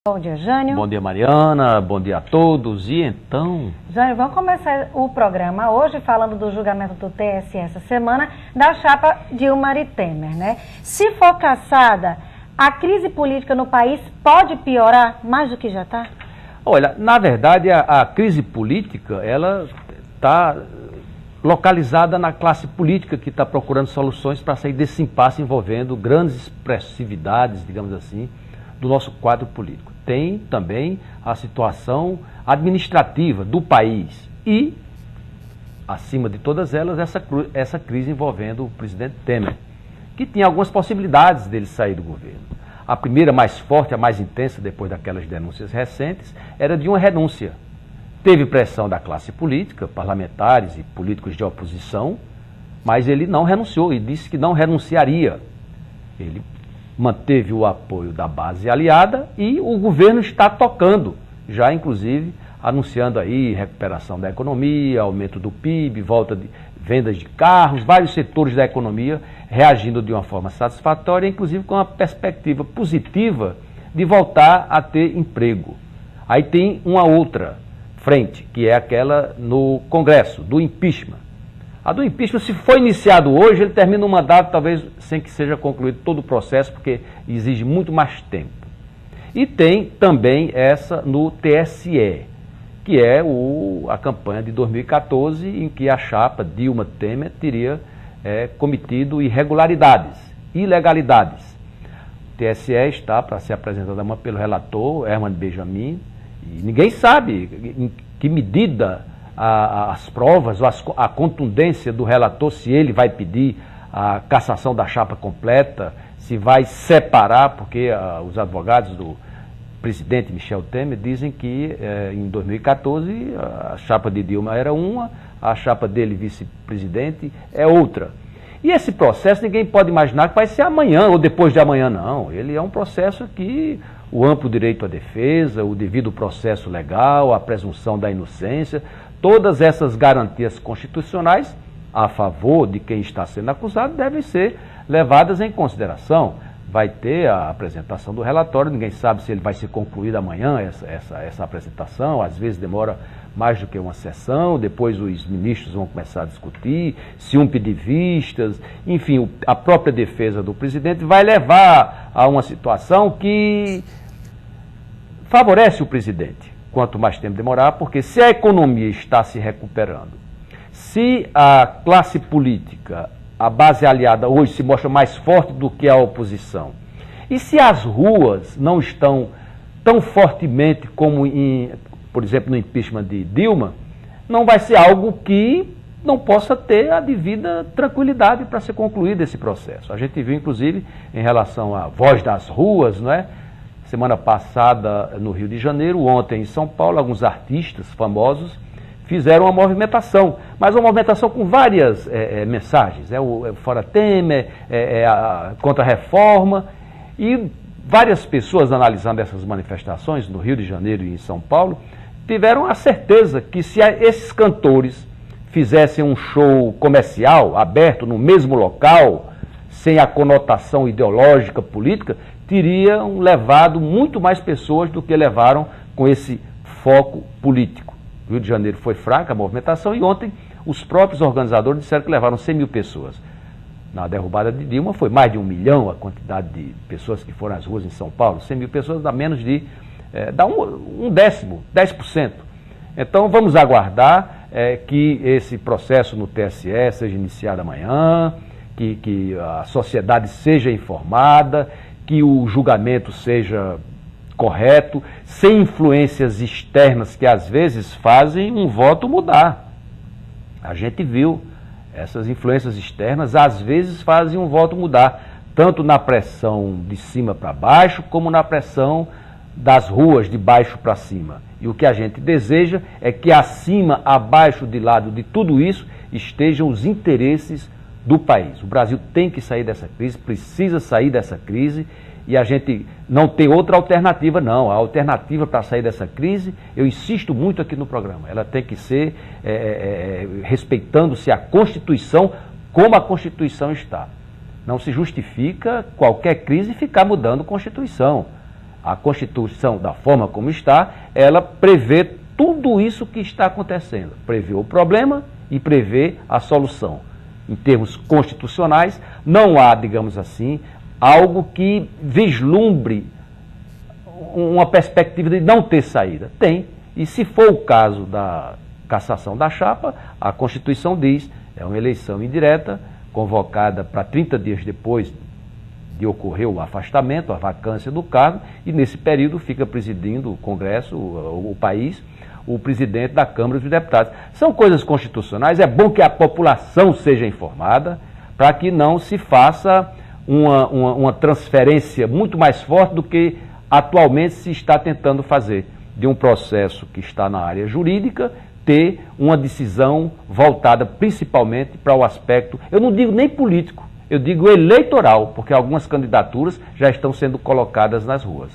Bom dia, Jânio. Bom dia, Mariana. Bom dia a todos. E então... Jânio, vamos começar o programa hoje falando do julgamento do TSE essa semana da chapa Dilma e Temer, né? Se for cassada, a crise política no país pode piorar mais do que já está? Olha, na verdade, a crise política, ela está localizada na classe política que está procurando soluções para sair desse impasse envolvendo grandes expressividades, digamos assim, do nosso quadro político. Tem também a situação administrativa do país e, acima de todas elas, essa crise envolvendo o presidente Temer, que tinha algumas possibilidades dele sair do governo. A primeira, mais forte, a mais intensa, depois daquelas denúncias recentes, era de uma renúncia. Teve pressão da classe política, parlamentares e políticos de oposição, mas ele não renunciou e disse que não renunciaria. Ele manteve o apoio da base aliada e o governo está tocando, já inclusive anunciando aí recuperação da economia, aumento do PIB, volta de vendas de carros, vários setores da economia reagindo de uma forma satisfatória, inclusive com uma perspectiva positiva de voltar a ter emprego. Aí tem uma outra frente, que é aquela no Congresso, do impeachment. A do impeachment, se for iniciado hoje, ele termina o mandato, talvez sem que seja concluído todo o processo, porque exige muito mais tempo. E tem também essa no TSE, que é a campanha de 2014, em que a chapa Dilma Temer teria cometido irregularidades, ilegalidades. O TSE está para ser apresentado pelo relator, Herman Benjamin, e ninguém sabe em que medida as provas, ou a contundência do relator, se ele vai pedir a cassação da chapa completa, se vai separar, porque os advogados do presidente Michel Temer dizem que em 2014 a chapa de Dilma era uma, a chapa dele, vice-presidente, é outra. E esse processo ninguém pode imaginar que vai ser amanhã ou depois de amanhã, não. Ele é um processo que o amplo direito à defesa, o devido processo legal, a presunção da inocência, todas essas garantias constitucionais a favor de quem está sendo acusado devem ser levadas em consideração. Vai ter a apresentação do relatório, ninguém sabe se ele vai ser concluído amanhã, essa apresentação, às vezes demora mais do que uma sessão, depois os ministros vão começar a discutir, se pedir vistas, enfim, a própria defesa do presidente vai levar a uma situação que favorece o presidente. Quanto mais tempo demorar, porque se a economia está se recuperando, se a classe política, a base aliada hoje se mostra mais forte do que a oposição, e se as ruas não estão tão fortemente como, por exemplo, no impeachment de Dilma, não vai ser algo que não possa ter a devida tranquilidade para ser concluído esse processo. A gente viu, inclusive, em relação à voz das ruas, não é? Semana passada no Rio de Janeiro, ontem em São Paulo, alguns artistas famosos fizeram uma movimentação, mas uma movimentação com várias mensagens, o Fora Temer, contra a reforma, e várias pessoas analisando essas manifestações no Rio de Janeiro e em São Paulo, tiveram a certeza que se esses cantores fizessem um show comercial, aberto no mesmo local, sem a conotação ideológica, política, teriam levado muito mais pessoas do que levaram com esse foco político. O Rio de Janeiro foi fraca a movimentação e ontem os próprios organizadores disseram que levaram 100 mil pessoas. Na derrubada de Dilma foi mais de 1 milhão a quantidade de pessoas que foram às ruas em São Paulo. 100 mil pessoas dá menos de, dá um décimo, 10%. Então vamos aguardar que esse processo no TSE seja iniciado amanhã, que a sociedade seja informada, que o julgamento seja correto, sem influências externas que às vezes fazem um voto mudar. A gente viu, essas influências externas às vezes fazem um voto mudar, tanto na pressão de cima para baixo, como na pressão das ruas de baixo para cima. E o que a gente deseja é que acima, abaixo, de lado de tudo isso, estejam os interesses do país. O Brasil tem que sair dessa crise, precisa sair dessa crise, e a gente não tem outra alternativa, não. A alternativa para sair dessa crise, eu insisto muito aqui no programa, ela tem que ser respeitando-se a Constituição como a Constituição está. Não se justifica qualquer crise ficar mudando a Constituição. A Constituição, da forma como está, ela prevê tudo isso que está acontecendo. Prevê o problema e prevê a solução. Em termos constitucionais, não há, digamos assim, algo que vislumbre uma perspectiva de não ter saída. Tem. E se for o caso da cassação da chapa, a Constituição diz, é uma eleição indireta, convocada para 30 dias depois de ocorrer o afastamento, a vacância do cargo, e nesse período fica presidindo o Congresso, o país, o presidente da Câmara dos Deputados. São coisas constitucionais, é bom que a população seja informada, para que não se faça uma transferência muito mais forte do que atualmente se está tentando fazer, de um processo que está na área jurídica, ter uma decisão voltada principalmente para o aspecto, eu não digo nem político, eu digo eleitoral, porque algumas candidaturas já estão sendo colocadas nas ruas.